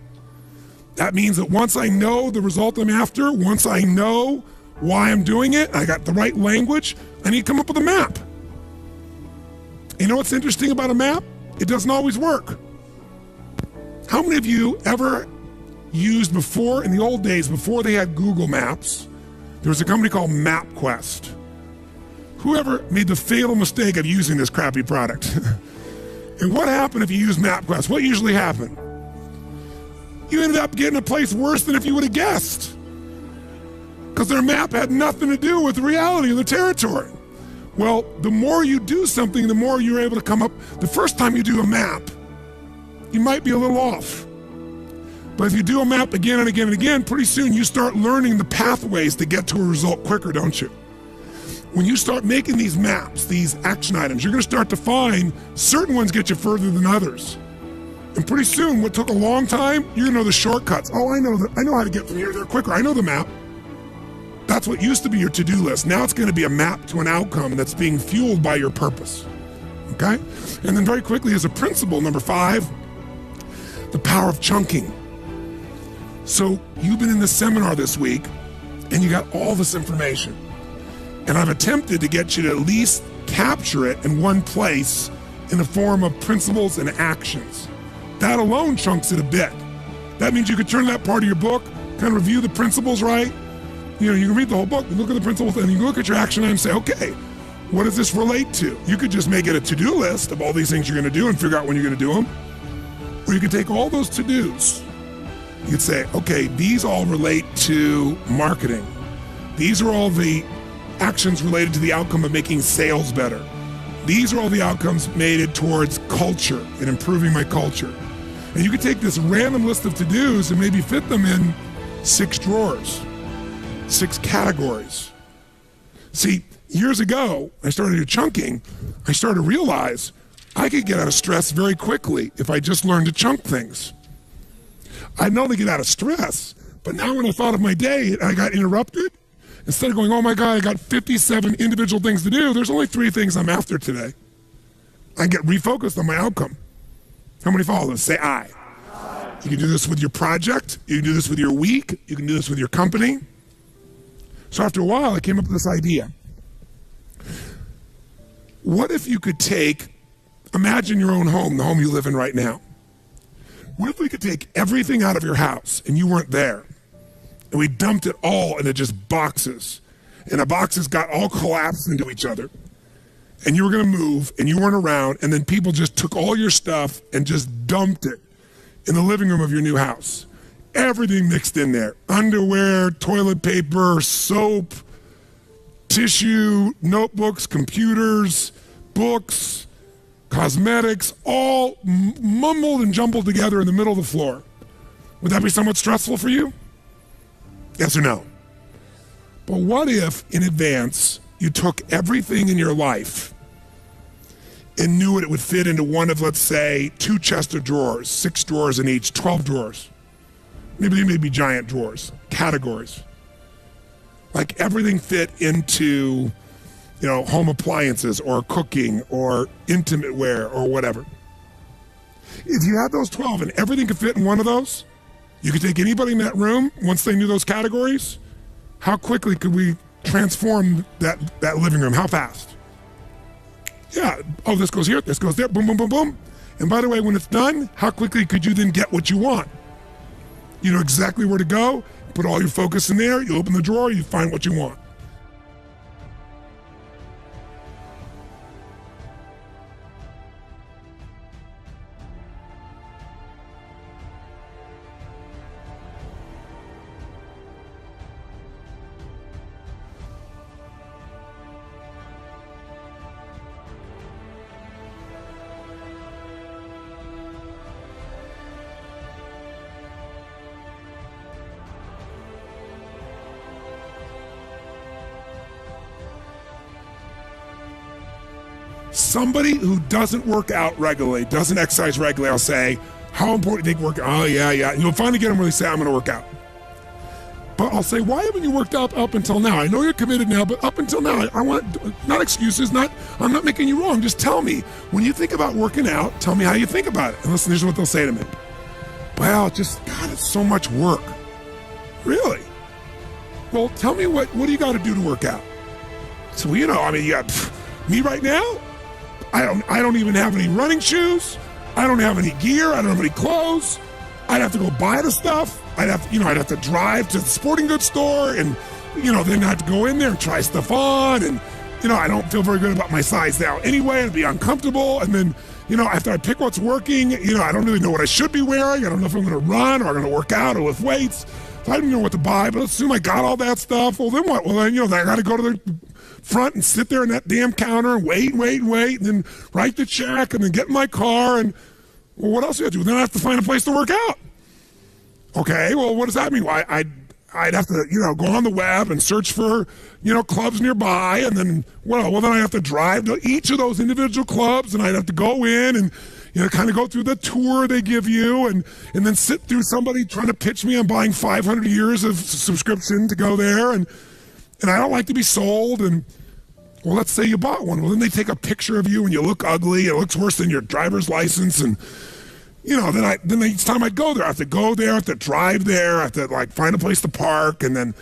That means that once I know the result I'm after, once I know why I'm doing it, I got the right language, I need to come up with a map. You know what's interesting about a map? It doesn't always work. How many of you ever used before, in the old days, before they had Google Maps, there was a company called MapQuest? Whoever made the fatal mistake of using this crappy product? And what happened if you use MapQuest? What usually happened? You ended up getting a place worse than if you would have guessed. Because their map had nothing to do with the reality of the territory. Well, the more you do something, the more you're able to come up. The first time you do a map, you might be a little off. But if you do a map again and again and again, pretty soon you start learning the pathways to get to a result quicker, don't you? When you start making these maps, these action items, you're going to start to find certain ones get you further than others. And pretty soon, what took a long time, you're going to know the shortcuts. Oh, I know how to get from here to there quicker. I know the map. That's what used to be your to-do list. Now it's going to be a map to an outcome that's being fueled by your purpose. Okay? And then very quickly, as a principle, number 5, the power of chunking. So you've been in this seminar this week, and you got all this information. And I've attempted to get you to at least capture it in one place in the form of principles and actions. That alone chunks it a bit. That means you could turn that part of your book, kind of review the principles, right? You can read the whole book, look at the principles, and you look at your action item and say, okay, what does this relate to? You could just make it a to-do list of all these things you're going to do and figure out when you're going to do them. Or you could take all those to-dos. You could say, okay, these all relate to marketing. These are all the actions related to the outcome of making sales better. These are all the outcomes made towards culture and improving my culture. And you could take this random list of to-dos and maybe fit them in 6 drawers, 6 categories. See, years ago, I started do chunking. I started to realize I could get out of stress very quickly if I just learned to chunk things. I'd not only get out of stress, but now when I thought of my day and I got interrupted, instead of going, oh my God, I got 57 individual things to do, there's only 3 things I'm after today. I get refocused on my outcome. How many follow this? Say aye. You can do this with your project. You can do this with your week. You can do this with your company. So after a while, I came up with this idea. What if you could imagine your own home, the home you live in right now. What if we could take everything out of your house and you weren't there, and we dumped it all into just boxes, and the boxes got all collapsed into each other, and you were going to move and you weren't around, and then people just took all your stuff and just dumped it in the living room of your new house. Everything mixed in there. Underwear, toilet paper, soap, tissue, notebooks, computers, books, cosmetics, all mumbled and jumbled together in the middle of the floor. Would that be somewhat stressful for you? Yes or no? But what if, in advance, you took everything in your life and knew it would fit into one of, let's say, 2 chests of drawers, 6 drawers in each, 12 drawers. Maybe they may be giant drawers, categories. Like everything fit into, home appliances or cooking or intimate wear or whatever. If you had those 12 and everything could fit in one of those, you could take anybody in that room, once they knew those categories, how quickly could we transform that living room? How fast? Yeah, oh, this goes here, this goes there, boom, boom, boom, boom. And by the way, when it's done, how quickly could you then get what you want? You know exactly where to go, put all your focus in there, you open the drawer, you find what you want. Somebody who doesn't work out regularly, doesn't exercise regularly, I'll say, how important do you think work out? Oh, yeah. And you'll finally get them where they say, I'm going to work out. But I'll say, why haven't you worked out up until now? I know you're committed now, but up until now, I want, not excuses, I'm not making you wrong. Just tell me, when you think about working out, tell me how you think about it. And listen, this is what they'll say to me. Well, God, it's so much work. Really? Well, tell me what do you got to do to work out? So, you got me right now? I don't even have any running shoes. I don't have any gear. I don't have any clothes. I'd have to go buy the stuff. I'd have to drive to the sporting goods store and, then I have to go in there and try stuff on. And, I don't feel very good about my size now anyway. It'd be uncomfortable. And then, after I pick what's working, I don't really know what I should be wearing. I don't know if I'm going to run or I'm going to work out or lift weights. So I don't know what to buy, but let's assume I got all that stuff. Well, then what? Well, then, I got to go to the front and sit there in that damn counter and wait, and then write the check and then get in my car. And, well, what else do I do? Then I have to find a place to work out. Okay, well, what does that mean? Well, I'd have to, go on the web and search for, clubs nearby. And then, then I have to drive to each of those individual clubs and I'd have to go in and, kind of go through the tour they give you and then sit through somebody trying to pitch me on buying 500 years of subscription to go there. And I don't like to be sold. And, well, let's say you bought one. Well, then they take a picture of you and you look ugly. It looks worse than your driver's license. And, then each time I go there, I have to go there, I have to drive there, I have to find a place to park. And then,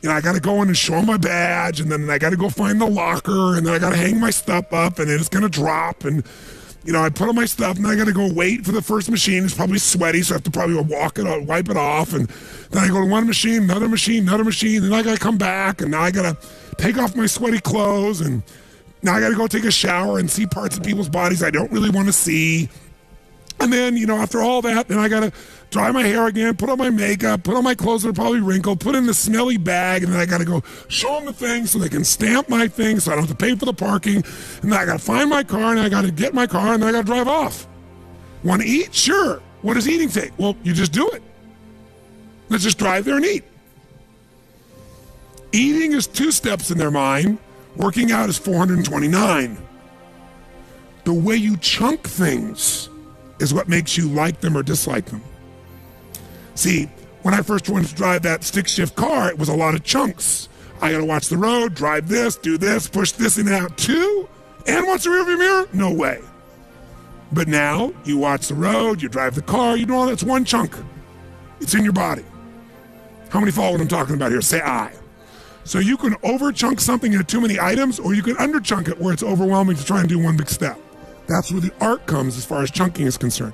I got to go in and show them my badge. And then I got to go find the locker and then I got to hang my stuff up and then it's going to drop. And I put on my stuff, and I got to go wait for the first machine. It's probably sweaty, so I have to probably walk it out, wipe it off, and then I go to one machine, another machine, another machine, and then I got to come back, and now I got to take off my sweaty clothes, and now I got to go take a shower and see parts of people's bodies I don't really want to see. And then, after all that, then I got to dry my hair again, put on my makeup, put on my clothes that are probably wrinkled, put in the smelly bag, and then I got to go show them the thing so they can stamp my thing so I don't have to pay for the parking. And then I got to find my car, and I got to get my car, and then I got to drive off. Want to eat? Sure. What does eating take? Well, you just do it. Let's just drive there and eat. Eating is 2 steps in their mind. Working out is 429. The way you chunk things is what makes you like them or dislike them. See, when I first wanted to drive that stick shift car, it was a lot of chunks. I gotta watch the road, drive this, do this, push this in and out too, and watch the rearview mirror? No way. But now, you watch the road, you drive the car, you do all that's one chunk. It's in your body. How many follow what I'm talking about here? Say aye. So you can over-chunk something into too many items, or you can under-chunk it where it's overwhelming to try and do one big step. That's where the art comes as far as chunking is concerned.